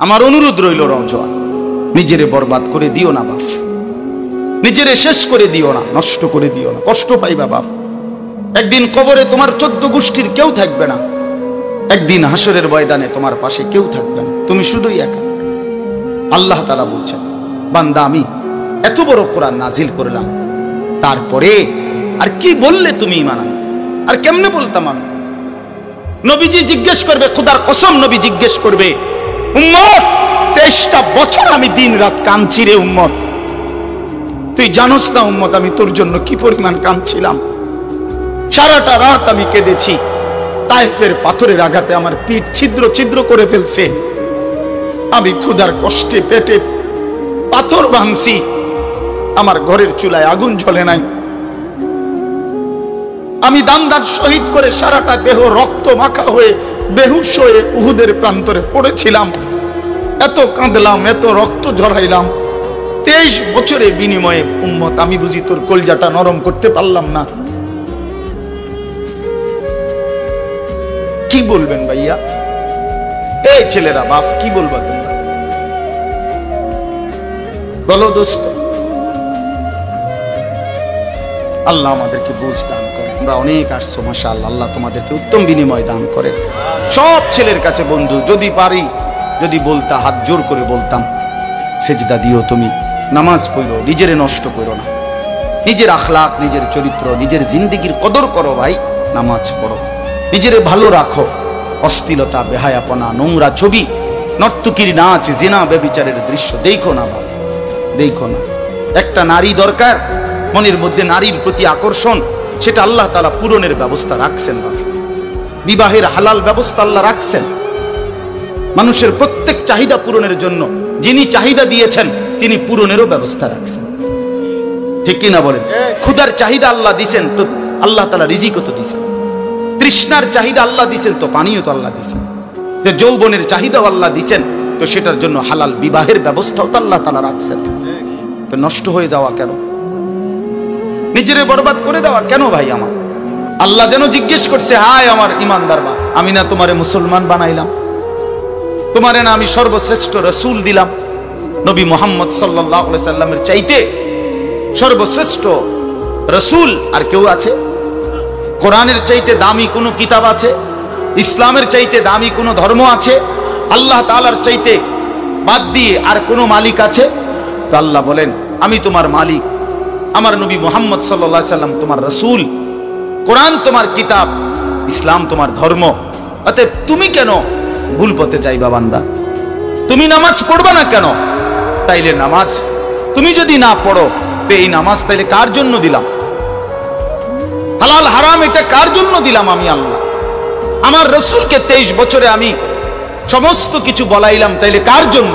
আমার অনুরোধ রইল রওজোয়ান, নিজেরে বরবাদ করে দিও না বাপ, নিজেরে শেষ করে দিও না, নষ্ট করে দিও না, কষ্ট পাইবা বাপ। একদিন কবরে তোমার 14 গোষ্ঠীর কেউ থাকবে না, একদিন হাসরের ময়দানে তোমার পাশে কেউ থাকবে না, তুমি শুধুই একা। আল্লাহ তাআলা বলছেন, বান্দা আমি এত বড় কোরআন নাজিল করলাম, তারপরে আর কি বললে তুমি ঈমান আনবে? আর কেমনে বলতাম আমি? নবীজি জিজ্ঞেস করবে, খোদার কসম নবী জিজ্ঞেস করবে, উম্মত 23টা বছর আমি দিন রাত কাঁদছি রে উম্মত, তুই জানোস না উম্মত আমি তোর জন্য কি পরিমাণ কাঁদছিলাম, সারাটা রাত আমি কেঁদেছি, তায়েফের পাথরের আঘাতে আমার পিঠ ছিদ্র ছিদ্র করে ফেলছে, আমি ক্ষুধার কষ্টে পেটে পাথর ভাঙছি, আমার ঘরের চুলায় আগুন জ্বলে নাই, আমি দান শহীদ করে সারাটা দেহ রক্ত মাখা হয়ে বেহুশ হয়ে উহুদের প্রান্তরে পড়েছিলাম, এত কাঁদলাম, এত রক্ত ঝরাইলাম, 23 বছরের বিনিময়ে উম্মত আমি বুঝি তোর কলজাটা নরম করতে পারলাম না। কি বলবেন ভাইয়া? এই ছেলেরা বাপ কি বলবা তোমরা? বলো দোস্ত। আল্লাহ আমাদেরকে বুঝ দান করে, আমরা অনেক আসছো মাশাআল্লাহ, আল্লাহ তোমাদেরকে উত্তম বিনিময় দান করে। সব ছেলের কাছে বন্ধু, যদি পারি, যদি বলতা হাত জোর করে বলতাম, সেজদা দিও তুমি, নামাজ পড়ো, নিজেরে নষ্ট করো না, নিজের আখলাক, নিজের চরিত্র, নিজের জিন্দেগির কদর করো ভাই, নামাজ পড়ো, নিজেরে ভালো রাখো, অশ্লীলতা, বেহায়াপনা, নোংরা ছবি, নর্তকীর নাচ, জিনা, ব্যভিচারের দৃশ্য দেখো না বাবা, দেখো না। একটা নারী দরকার, মনের মধ্যে নারীর প্রতি আকর্ষণ, সেটা আল্লাহ তাআলা পূরণের ব্যবস্থা রাখছেন বাবা, বিবাহের হালাল ব্যবস্থা আল্লাহ রাখছেন, মানুষের প্রত্যেক চাহিদা পূরণের জন্য যিনি চাহিদা দিয়েছেন তিনি পূরণেরও ব্যবস্থা রাখছেন, ঠিক কিনা বলেন? ক্ষুধার চাহিদা আল্লাহ দিছেন, তো আল্লাহ তাআলা রিজিকও তো দিছেন, তৃষ্ণার চাহিদা আল্লাহ দিছেন, তো পানিও তো আল্লাহ দিছেন, যে যৌবনের চাহিদাও আল্লাহ দিছেন, তো সেটার জন্য হালাল বিবাহের ব্যবস্থাও তো আল্লাহ তাআলা রাখছেন। তো নষ্ট হয়ে যাওয়া কেন? নিজেরে বরবাদ করে দেওয়া কেন ভাই? আমার আল্লাহ যেন জিজ্ঞেস করছে, হায় আমার ইমানদার বা, আমি না তোমারে মুসলমান বানাইলাম, তোমারে না আমি সর্বশ্রেষ্ঠ রাসূল দিলাম, নবী মুহাম্মদ সাল্লাল্লাহু আলাইহি সাল্লামের চাইতে সর্বশ্রেষ্ঠ রাসূল আর কেউ আছে? কোরআনের চাইতে দামি কোনো কিতাব আছে? ইসলামের চাইতে দামি কোনো ধর্ম আছে? আল্লাহ তাআলার চাইতে বাদ দিয়ে আর কোনো মালিক আছে? তো আল্লাহ বলেন, আমি তোমার মালিক, আমার নবী মুহাম্মদ সাল্লাল্লাহু আলাইহি সাল্লাম তোমার রাসূল, কোরআন তোমার কিতাব, ইসলাম তোমার ধর্ম। অতএব তুমি কেন ভুল পথে চাইবা বান্দা? তুমি নামাজ পড়বা না কেন? তাইলে নামাজ তুমি যদি না পড়ো, তো এই নামাজ তাইলে কার জন্য দিলাম? হালাল হারাম এটা কার জন্য দিলাম? আমি আল্লাহ। আমার রাসূলকে 23 বছরে আমি সমস্ত কিছু বলাইলাম, তাইলে কার জন্য?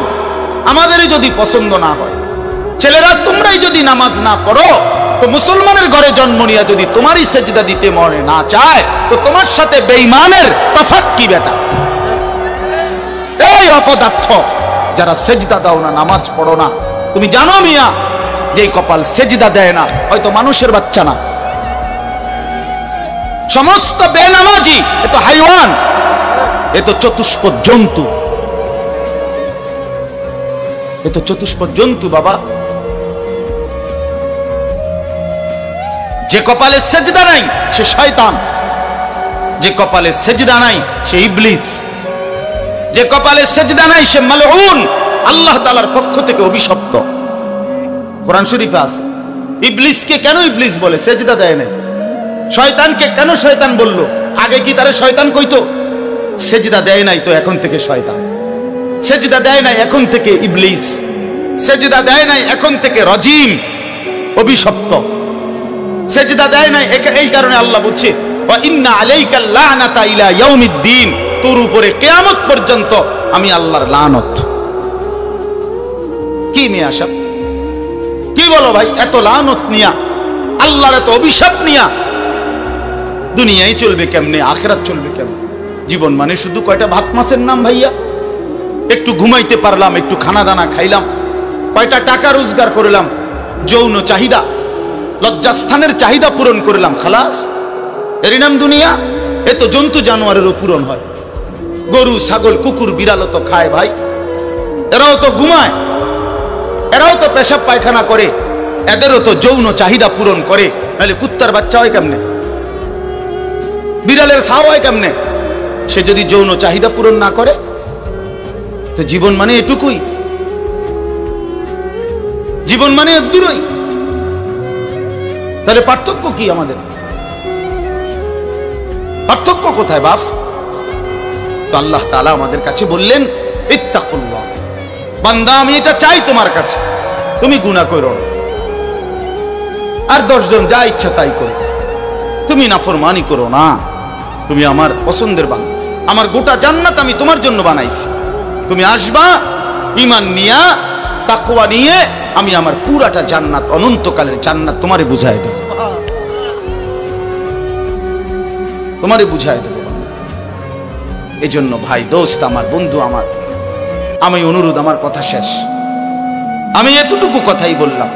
আমাদেরই যদি পছন্দ না হয়, ছেলেরা তোমরাই যদি নামাজ না পড়ো, তো মুসলমানের ঘরে জন্ম নিয়ে যদি তোমারই সেজদা দিতে মনে না চায়, তো তোমার সাথে বেঈমানের তফাৎ কি বেটা? এই অপদার্থ যারা সেজদা দাও না, নামাজ পড়ো না, তুমি জানো মিয়া, যেই কপাল সেজদা দেয় না হয়তো মানুষের বাচ্চা না, সমস্ত বেনামাজি এ তো হাইওয়ান, এ তো চতুষ্পদ জন্তু, এ তো চতুষ্পদ জন্তু বাবা। যে কপালে সেজদা নাই সে শয়তান, যে কপালে সেজদা নাই সে ইবলিস, যে কপালে সেজদা নাই সে মালউন, আল্লাহ তাআলার পক্ষ থেকে অভিশপ্ত। কোরআন শরীফে আছে, ইবলিসকে কেন ইবলিস বলে? সেজদা দেয় নাই। শয়তানকে কেন শয়তান বলল? আগে কি তারে শয়তান কইতো? সেজদা দেয় নাই তো এখন থেকে শয়তান, সেজদা দেয় নাই এখন থেকে ইবলিস, সেজদা দেয় নাই এখন থেকে রাজিম, অভিশপ্ত, সেজদা দেয় নাই। এই কারণে আল্লাহ বলছে, ওয়া ইন্না আলাইকাল লানাতা ইলা ইয়াউমিদ্দিন, তোর উপরে কিয়ামত পর্যন্ত আমি আল্লাহর লানত। কি নিয়ে আসব? কি বলো ভাই? এত লানত নিয়া, আল্লাহর এত অভিশাপ নিয়া দুনিয়ায় চলবে কেমনে? আখিরাত চলবে কেমনে? জীবন মানে শুধু কয়টা ভাত মাছের নাম ভাইয়া? একটু ঘুমাইতে পারলাম, একটু খানা দানা খাইলাম, কয়টা টাকা রোজগার করলাম, যৌন চাহিদা, লজ্জাস্থানের চাহিদা পূরণ করলাম, খালাস, এরই নাম দুনিয়া? এ তো জন্তু জানোয়ারেরও পূরণ হয়, গরু ছাগল কুকুর বিড়ালও তো খায় ভাই, এরাও তো ঘুমায়, এরাও তো পেশাব পায়খানা করে, এদেরও তো যৌন চাহিদা পূরণ করে, নাহলে কুত্তার বাচ্চা হয় কেমনে, বিড়ালের ছাও হয় কেমনে? সে যদি যৌন চাহিদা পূরণ না করে, তো জীবন মানে এটুকুই, জীবন মানে দূরই। তাহলে পার্থক্য কি আমাদের? পার্থক্য কোথায় বাপ? তো আল্লাহ তাআলা আমাদের কাছে বললেন, ইত্তাকুল্লাহ, বান্দা আমি এটা চাই তোমার কাছে, তুমি গুনাহ করো না, আর 10 জন যা ইচ্ছা তাই করো, তুমি নাফরমানি করো না, তুমি আমার পছন্দের বান্দা, আমার গোটা জান্নাত আমি তোমার জন্য বানাইছি, তুমি আসবা ঈমান নিয়া, তাকওয়া নিয়ে, আমি আমার পুরাটা জান্নাত, অনন্তকালের জান্নাত তোমারে বুঝাই দেব, তোমারে বুঝাই দেব। এই জন্য ভাই, দোস্ত আমার, বন্ধু আমার, আমি অনুরোধ, আমার কথা শেষ, আমি এতটুকু কথাই বললাম,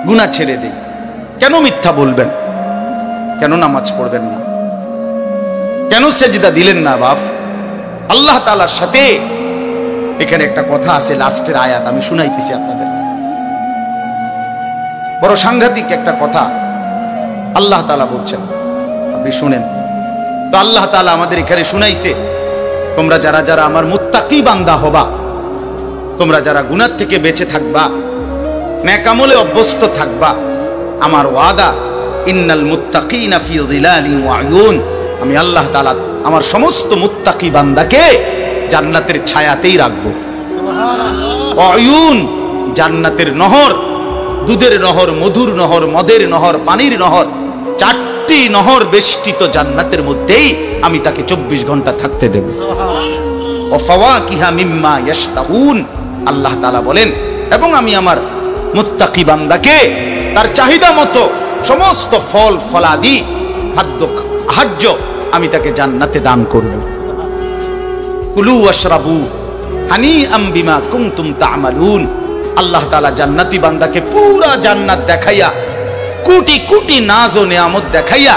গুনাহ ছেড়ে দিন। কেন মিথ্যা বলবেন? কেন নামাজ পড়বেন না? কেন সেজদা দিলেন না বাপ? আল্লাহ তাআলার সাথে এখানে একটা কথা আছে, লাস্টের আয়াত আমি শুনাইতেছি আপনাদের, বড় সাংঘাতিক একটা কথা আল্লাহ তাআলা বলছেন, আপনি শুনেন। তো আল্লাহ তাআলা আমাদের এখানে শুনাইছে, তোমরা যারা যারা আমার মুত্তাকি বান্দা হবা, তোমরা যারা গুনাহ থেকে বেঁচে থাকবা, নেক আমলে অভ্যস্ত থাকবা, আমার ওয়াদা, ইন্নাল মুত্তাকিনা ফি যিলালিন ওয়া উয়ুন, আমি আল্লাহ তাআলা আমার সমস্ত মুত্তাকি বান্দাকে জান্নাতের ছায়াতেই রাখবো। সুবহানাল্লাহ। উয়ুন, জান্নাতের নহর, দুধের নহর, মধুর নহর, মদের নহর, পানির নহর, 4টি নহর বেষ্টিত জান্নাতের মধ্যেই আমি তাকে 24 ঘন্টা থাকতে দেব। সুবহানাল্লাহ। ওয়া ফাওয়াকিহা মিম্মা ইয়াশতাহুন, আল্লাহ তাআলা বলেন, এবং আমি আমার মুত্তাকি বান্দাকে তার চাহিদা মতো সমস্ত ফল ফলাদি, খাদ্য আহার্য আমি তাকে জান্নাতে দান করব। কুলু ওয়াশরাবু হানিআম বিমা কুনতুম তা'মালুন, আল্লাহ তাআলা জান্নাতি বান্দাকে পুরা জান্নাত দেখাইয়া, কোটি কোটি নাজ ও নিয়ামত দেখাইয়া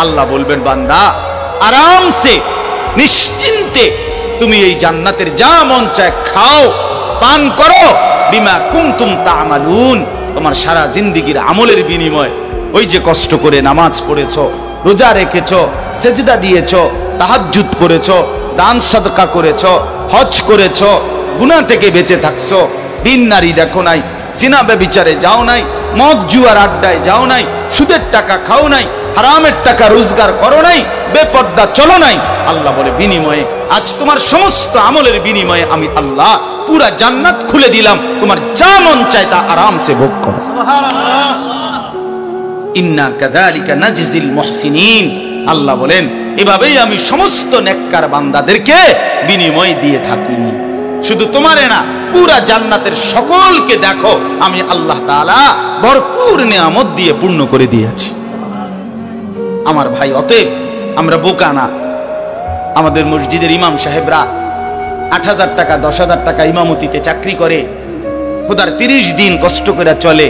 আল্লাহ বলবেন, বান্দা আরামসে নিশ্চিন্তে তুমি এই জান্নাতের যা মন চায় খাও, পান করো, বিমা কুনতুম তা'মালুন, তোমার সারা জিন্দেগীর আমলের বিনিময়, ওই যে কষ্ট করে নামাজ পড়েছো, রোজা রেখেছো, সেজদা দিয়েছো, তাহাজ্জুদ করেছো, দান সাদকা করেছো, হজ করেছো, গুনাহ থেকে বেঁচে থাকছো, দিন নারী দেখো নাই, জিনা ব্যভিচারে যাও নাই, মদ জুয়ার আড্ডায় যাও নাই, সুদের টাকা খাও নাই, হারামের টাকা রোজগার করো নাই, বেপর্দা চলো নাই, আল্লাহ বলে বিনিময়ে আজ তোমার সমস্ত আমলের বিনিময়ে আমি আল্লাহ পুরা জান্নাত খুলে দিলাম, তোমার যা মন চায় তা আরামসে ভোগ করো। সুবহানাল্লাহ। ইন্না কাযালিকা নাজজিল মুহসিনিন, আল্লাহ বলেন এভাবেই আমি সমস্ত নেককার বান্দাদেরকে বিনিময় দিয়ে থাকি। শুধু তোমারে না, পুরা জান্নাতের সকলকে দেখো আমি আল্লাহ তাআলা ভরপুর নিয়ামত দিয়ে পূর্ণ করে দিয়েছি। আমার ভাই, অতএব আমরা বোকা না। আমাদের মসজিদের ইমাম সাহেবরা 8,000 টাকা 10,000 টাকা ইমামতিতে চাকরি করে, খোদার 30 দিন কষ্ট করে চলে।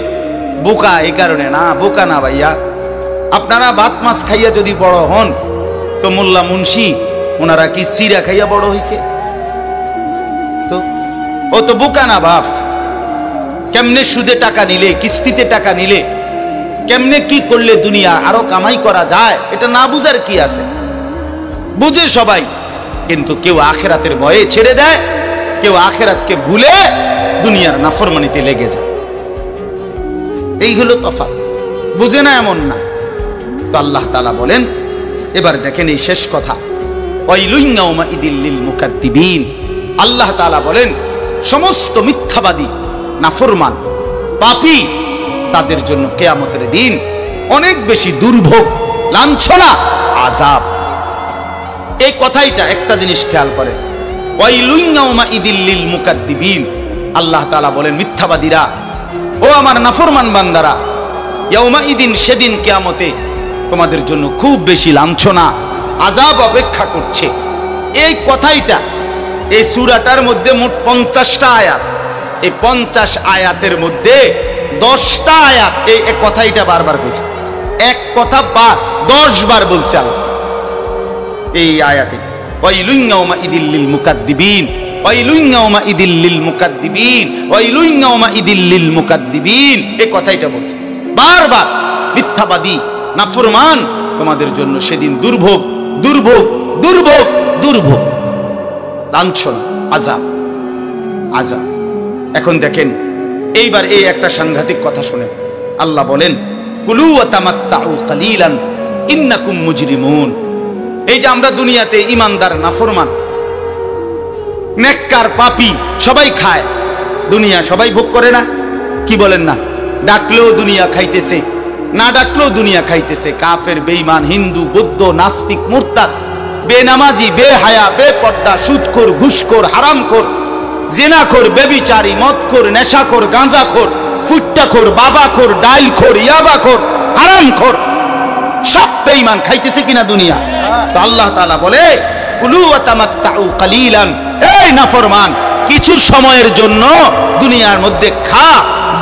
বোকা এই কারণে না, বোকা না ভাইয়া। আপনারা ভাত মাছ খাইয়া যদি বড় হন, তো মোল্লা মুন্সি ওনারা কি সিরা খাইয়া বড় হয়েছে? তো ও তো বোকা না বাপ। কেমনে সুদে টাকা নিলে, কিস্তিতে টাকা নিলে, কেমনে কি করলে দুনিয়া আরো কামাই করা যায়, এটা না বুঝার কি আছে? বুঝে সবাই, কিন্তু কেউ আখেরাতের ভয়ে ছেড়ে দেয়, কেউ আখেরাতকে ভুলে দুনিয়ার নাফরমানিতে লেগে যায়। এই হলো তফাৎ, বুঝে না এমন না। তো আল্লাহ তাআলা বলেন, এবার দেখেন এই শেষ কথা, ওয়াইলুন ইয়াউমাইদিল লিল মুকাদ্দিবিন, আল্লাহ তাআলা বলেন সমস্ত মিথ্যাবাদী, নাফরমান, পাপী, তাদের জন্য কিয়ামতের দিন অনেক বেশি দুর্ভোগ, লাঞ্ছনা, আযাব। এই কথাইটা একটা জিনিস খেয়াল করেন, ওয়াইলুন ইয়াউমাইদিল লিল মুকাদ্দিবিন, আল্লাহ তাআলা বলেন মিথ্যাবাদীরা, ও আমার নাফরমান বান্দারা, ইয়াউমাইদিন, সেদিন কিয়ামতে তোমাদের জন্য খুব বেশি লাঞ্ছনা, আযাব অপেক্ষা করছে। এই কথাইটা এই সূরাটার মধ্যে মোট 50টা আয়াত। এই 50 আয়াতের মধ্যে 10টা আয়াত এই কথাইটা বারবার কইছে। এক কথা 10 বার বলছে আল্লাহ এই আয়াতে, ওয়াইলুন ইয়াউমাইদিল লিল মুকাদ্দিবিন, ওয়াইলুন ইয়াউমাইদিল লিল মুকাদ্দিবিন, ওয়াইলুন ইয়াউমাইদিল লিল মুকাদ্দিবিন, এই কথাইটা বলছে বারবার। মিথ্যাবাদী নাফরমান, তোমাদের জন্য সেদিন দুর্ভোগ, দুর্ভোগ, দুর্ভোগ, দুর্ভোগ, লাঞ্ছনা, আযাব, আযাব। এখন দেখেন এইবার এই একটা সাংঘাতিক কথা শুনে আল্লাহ বলেন, কুলু ওয়া তামাত্তাউ কালিলান ইন্নাকুম মুজরিমুন। এই যে আমরা দুনিয়াতে ইমানদার নাফরমান নেককার পাপী সবাই খায়, দুনিয়া সবাই ভোগ করে না? কি বলেন না? ডাকলেও দুনিয়া খাইতেছে, না ডাকলেও দুনিয়া খাইতেছে। কাফের, বেঈমান, হিন্দু, বৌদ্ধ, নাস্তিক, মুরতাদ, বেনামাজি, বেহায়া, বেপর্দা, সুদখোর, ঘুষখোর, হারামখোর, জিনাখোর, বেবিচারী, মদখোর, নেশাখোর, গাঁজাখোর, ফুট্টাখোর, বাবাখোর, ডাইলখোর, ইয়াবাখোর, হারামখোর, সব বেঈমান খাইতেছে কিনা দুনিয়া? তো আল্লাহ তাআলা বলে, কুলু ওয়া তামাত্তাউ কালিলান, এই নাফরমান কিছু সময়ের জন্য দুনিয়ার মধ্যে খা,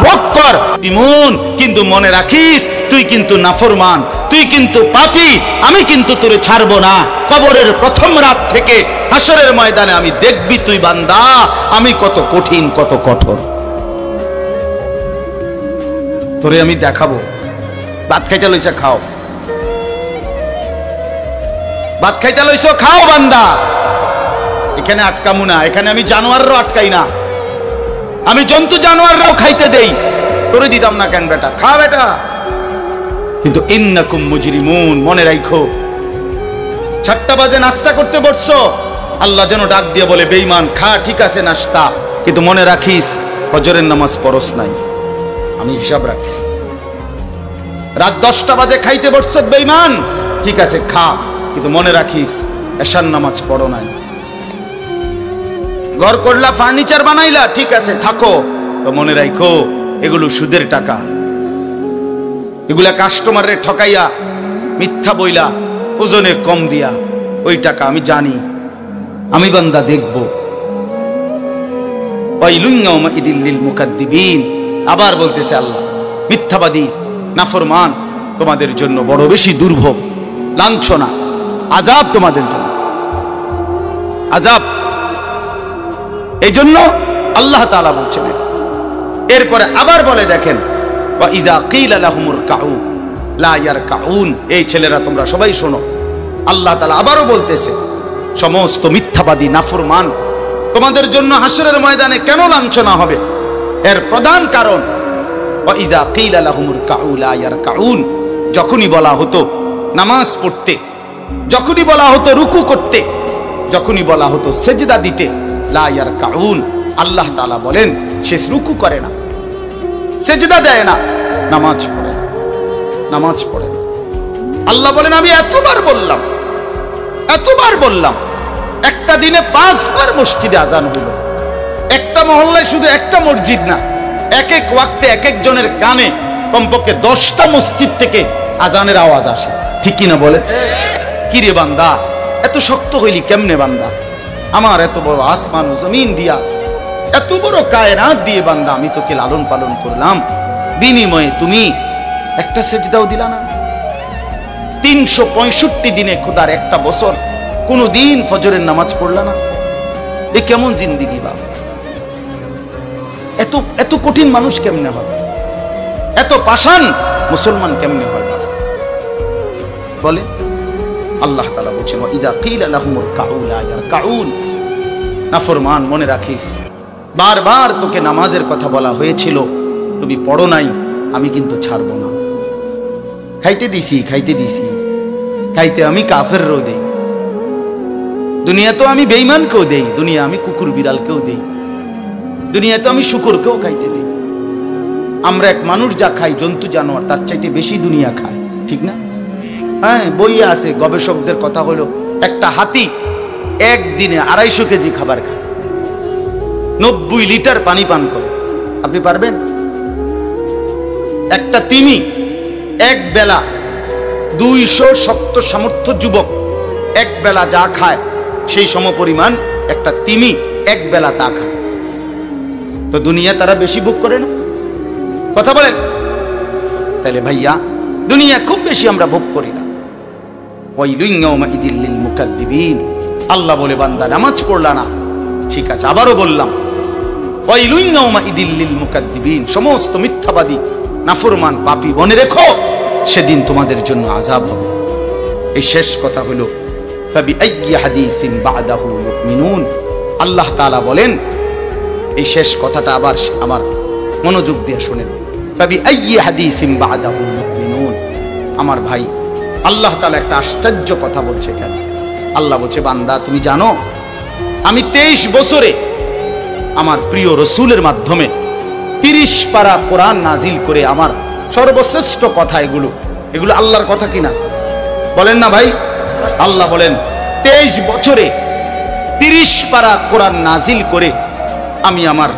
ভোগ কর, ইমন, কিন্তু মনে রাখিস তুই কিন্তু নাফরমান, তুই কিন্তু পাপী, আমি কিন্তু তোরে ছাড়বো না। কবরের প্রথম রাত থেকে হাসরের ময়দানে আমি দেখবি তুই বান্দা আমি কত কঠিন, কত কঠোর, তোরে আমি দেখাবো। ভাত খাইতে লইছে খাও, ভাত খাইতে লইছো খাও বান্দা, এখানে আটকামু না, এখানে আমি জানোয়াররাও আটকাই না, আমি জন্তু জানোয়াররাও খাইতে দেই, তোরে দিতাম না কেন বেটা, খা বেটা। কিন্তু ইন্নাকুম মুজরিমুন, মনে রাখো 7টা বাজে নাস্তা করতে বসছো, আল্লাহ যেন ডাক দিয়ে বলে, বেঈমান খা, ঠিক আছে নাস্তা, কিন্তু মনে রাখিস ফজরের নামাজ পড়স নাই, আমি হিসাব রাখছি। রাত 10টা বাজে খাইতে বসছো বেঈমান, ঠিক আছে খা, কিন্তু মনে রাখিস এশার নামাজ পড়ো নাই। ঘর করলা, ফার্নিচার বানাইলা, ঠিক আছে থাকো, তো মনে রাখো এগুলো সুদের টাকা, এগুলা কাস্টমারে ঠকাইয়া মিথ্যা বইলা ওজনে কম দিয়া, ওই টাকা আমি জানি, আমি বান্দা দেখব। ওয়াইলুন ইয়াউমাইদিল লিল মুকাদ্দিবিন, আবার বলতেছে আল্লাহ, মিথ্যাবাদী নাফরমান তোমাদের জন্য বড় বেশি দুর্ভোগ, লাঞ্ছনা, আযাব তোমাদের জন্য, আযাব। এই জন্য আল্লাহ তাআলা বলছেন। এরপরে আবার বলে দেখেন, ওয়া ইযা কিলা লাহুমুর কাউ লা ইয়ারকাউন, এই ছেলেরা তোমরা সবাই শোনো, আল্লাহ তাআলা আবারও বলতেছে, সমস্ত মিথ্যাবাদী নাফরমান তোমাদের জন্য হাসরের ময়দানে কেন লাঞ্ছনা হবে? এর প্রধান কারণ, ওয়া ইযা কিলা লাহুমুর কাউ লা ইয়ারকাউন, যখনই বলা হতো নামাজ পড়তে, যখনই বলা হতো রুকু করতে, যখনই বলা হতো সেজদা দিতে, লা ইয়ারকাউন, আল্লাহ তাআলা বলেন সে রুকু করে না, সেজদা দেয় না, নামাজ পড়ে না, নামাজ পড়ে না। আল্লাহ বলেন আমি এতবার বললাম, এতবার বললাম, একটা দিনে 5 বার মসজিদে আজান হলো, একটা মহল্লায় শুধু একটা মসজিদ না, এক এক ওয়াক্তে এক একজনের কানে কমপক্ষে 10টা মসজিদ থেকে আজানের আওয়াজ আসে, ঠিক কিনা বলে? কিরে বান্দা এত শক্ত হইলি কেমনে বান্দা? আমার এত বড় আসমান ও জমিন দিয়া, এত বড় কায়নাত দিয়ে বান্দা আমি তোকে লালন পালন করলাম, বিনিময়ে তুমি একটা সেজদাও দিলা না। 365 দিনে খোদার একটা বছর কোনো দিন ফজরের নামাজ পড়লা না। এ কেমন জিন্দিগি বাবা? এত এত কঠিন মানুষ কেমনে হয়? এত পাষাণ মুসলমান কেমনে হয় বাবা? বলে আল্লাহ তাআলা বলেন, ওয়া ইযা কিলা লাহুমুর কাউ লা ইয়ারকাউন, নাফরমান মনে রাখিস বারবার তোকে নামাজের কথা বলা হয়েছিল, তুমি পড়ো নাই, আমি কিন্তু ছাড়বো না। খাইতে দিছি, খাইতে দিছি, খাইতে আমি কাফেরও দেই, দুনিয়া তো আমি বেঈমানকেও দেই, দুনিয়া আমি কুকুর বিড়ালকেও দেই, দুনিয়া তো আমি শুকরকেও খাইতে দেই। আমরা এক মানুষ যা খাই, জন্তু জানোয়ার তার চাইতে বেশি দুনিয়া খায়, ঠিক না? হ্যাঁ, বইয়ে আছে, গবেষকদের কথা হলো একটা হাতি একদিনে 250 কেজি খাবার খায়, 90 লিটার পানি পান করে। আপনি পারবেন? একটা তিমি এক বেলা 200 শক্ত সামর্থ্য যুবক এক বেলা যা খায় সেই সমপরিমাণ একটা তিমি এক বেলা তা খায়। তো দুনিয়া তারা বেশি ভোগ করে না? কথা বলেন। তাহলে ভাইয়া দুনিয়া খুব বেশি আমরা ভোগ করি না। ওয়াইলুন ইয়াউমাইদিল লিল মুকাদ্দিবিন, আল্লাহ বলে বান্দা নামাজ পড়লা না, ঠিক আছে, আবারও বললাম, ওয়াইলুন ইয়াউমাইদিল লিল মুকাদ্দিবিন, সমস্ত মিথ্যাবাদী নাফরমান পাপী মনে রেখো, সেদিন তোমাদের জন্য আযাব হবে। এই শেষ কথা হলো ফাবিআইয়ি হাদিসিন বা'দাহু ইউমিনুন। আল্লাহ তাআলা বলেন, এই শেষ কথাটা আবার আমার মনোযোগ দিয়ে শুনেন, ফাবিআইয়ি হাদিসিন বা'দাহু ইউমিনুন। আমার ভাই, আল্লাহ তাআলা একটা আশ্চর্য কথা বলছে। কেন? আল্লাহ বলছে, বান্দা তুমি জানো আমি 23 বছরে আমার প্রিয় রসুলের মাধ্যমে 30 পারা কোরআন নাজিল করে, আমার সর্বশ্রেষ্ঠ কথা এগুলো আল্লাহর কথা কিনা? বলেন না ভাই? আল্লাহ বলেন 23 বছরে 30 পারা কোরআন নাজিল করে আমি আমার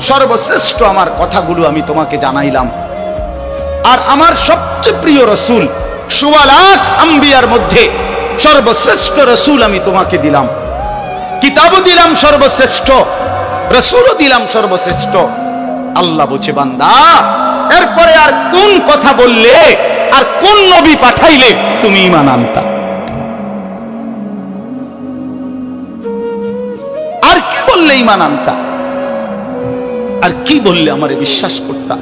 সর্বশ্রেষ্ঠ আমার কথাগুলো আমি তোমাকে জানাইলাম। আর আমার সবচেয়ে প্রিয় রসুল 1.25 লাখ আম্বিয়ার মধ্যে সর্বশ্রেষ্ঠ রসুল আমি তোমাকে দিলাম, কিতাবও দিলাম সর্বশ্রেষ্ঠ, রসুলও দিলাম সর্বশ্রেষ্ঠ। আল্লাহ বলছে, বান্দা এরপরে আর কোন কথা বললে, আর কোন নবী পাঠাইলে তুমি ঈমান আনতা? আর কি বললে ঈমান আনতা? আর কি বললে আমারে বিশ্বাস করতা?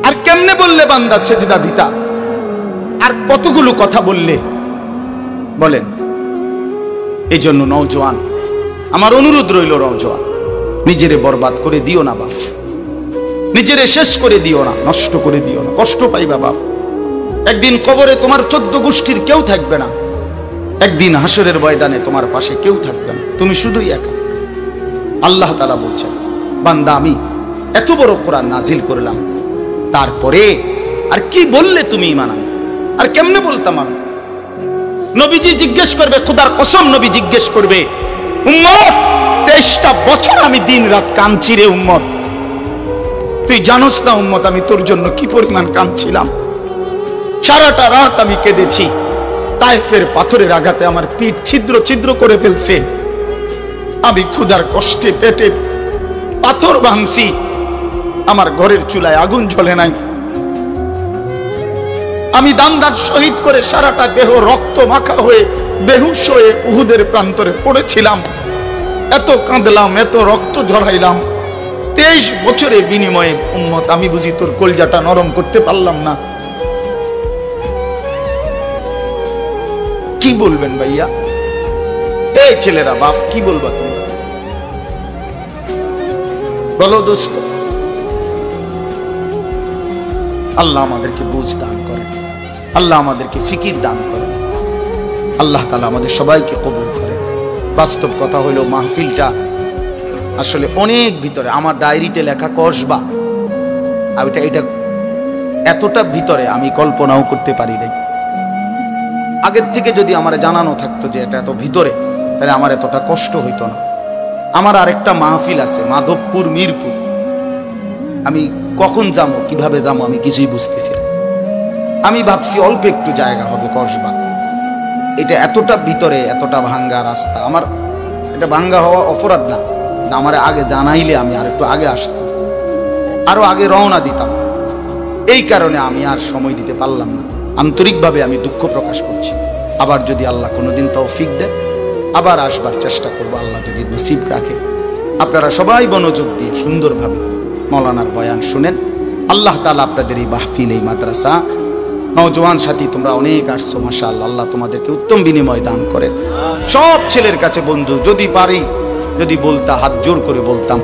আর কেমনে বললে বান্দা সেজদা দিতা? আর কতগুলো কথা বললে? বলেন। এই জন্য নওজোয়ান, আমার অনুরোধ রইল, নওজোয়ান নিজেরে বরবাদ করে দিও না বাপ, নিজেরে শেষ করে দিও না, নষ্ট করে দিও না, কষ্ট পাইবা বাপ। একদিন কবরে তোমার 14 গোষ্ঠীর কেউ থাকবে না, একদিন হাসরের ময়দানে তোমার পাশে কেউ থাকবে না, তুমি শুধুই একা। আল্লাহ তাআলা বলছেন, বান্দা আমি এত বড় কোরআন নাজিল করলাম, তারপরে আর কি বললে তুমি ঈমান আনবে? আর কেমনে বলতাম আমি? নবীজি জিজ্ঞেস করবে, খোদার কসম নবী জিজ্ঞেস করবে, উম্মত 23টা বছর আমি দিন রাত কাঁদছি রে উম্মত, তুই জানোস না উম্মত আমি তোর জন্য কি পরিমাণ কাঁদছিলাম। সারাটা রাত আমি কেঁদেছি, তায়েফের পাথরের আঘাতে আমার পিঠ ছিদ্র ছিদ্র করে ফেলছে, আমি ক্ষুধার কষ্টে পেটে পাথর ভাঙছি, আমার ঘরের চুলায় আগুন জ্বলে নাই, আমি দান্দার শহীদ করে সারাটা দেহ রক্ত মাখা হয়ে বেহুশ হয়ে উহুদের প্রান্তরে পড়েছিলাম, এত কাঁদলাম, এত রক্ত ঝরাইলাম, 23 বছরের বিনিময়ে উম্মত আমি বুঝি তোর কলজাটা নরম করতে পারলাম না? কি বলবেন ভাইয়া? এই ছেলেরা বাপ কি বলবা তোমরা? বলো দোস্ত। আল্লাহ আমাদেরকে বুঝ দান করেন, আল্লাহ আমাদেরকে ফিকির দান করেন, আল্লাহ তাআলা আমাদের সবাইকে কবুল করেন। বাস্তব কথা হলো মাহফিলটা আসলে অনেক ভিতরে, আমার ডায়েরিতে লেখা কসবা, আর এটা এতটা ভিতরে আমি কল্পনাও করতে পারি নাই। আগের থেকে যদি আমার জানানো থাকতো যে এটা এত ভিতরে, তাহলে আমার এতটা কষ্ট হইতো না। আমার আরেকটা মাহফিল আছে মাধবপুর, মিরপুর, আমি কখন যাবো, কিভাবে যাবো আমি কিছুই বুঝতেছি না। আমি ভাবছি অল্প একটু জায়গা হবে কসবা, এটা এতটা ভিতরে, এতটা ভাঙ্গা রাস্তা। আমার এটা ভাঙ্গা হওয়া অপরাধ না, আমার আগে জানাইলে আমি আর একটু আগে আসতাম, আরো আগে রওনা দিতাম। এই কারণে আমি আর সময় দিতে পারলাম না। আন্তরিকভাবে আমি দুঃখ প্রকাশ করছি। আবার যদি আল্লাহ কোনোদিন তৌফিক দেয় আবার আসবার চেষ্টা করবো, আল্লাহ যদি নসিব রাখে। আপনারা সবাই মনোযোগ দিয়ে সুন্দরভাবে মৌলানার বয়ান শুনেন। আল্লাহ তাআলা আপনাদের এই মাহফিল, এই মাদ্রাসা, নওজোয়ান সাথী তোমরা অনেক আসছো, মাশাআল্লাহ, আল্লাহ তোমাদেরকে উত্তম বিনিময় দান করেন। সব ছেলের কাছে বন্ধু, যদি পারি যদি বলতা, হাত জোর করে বলতাম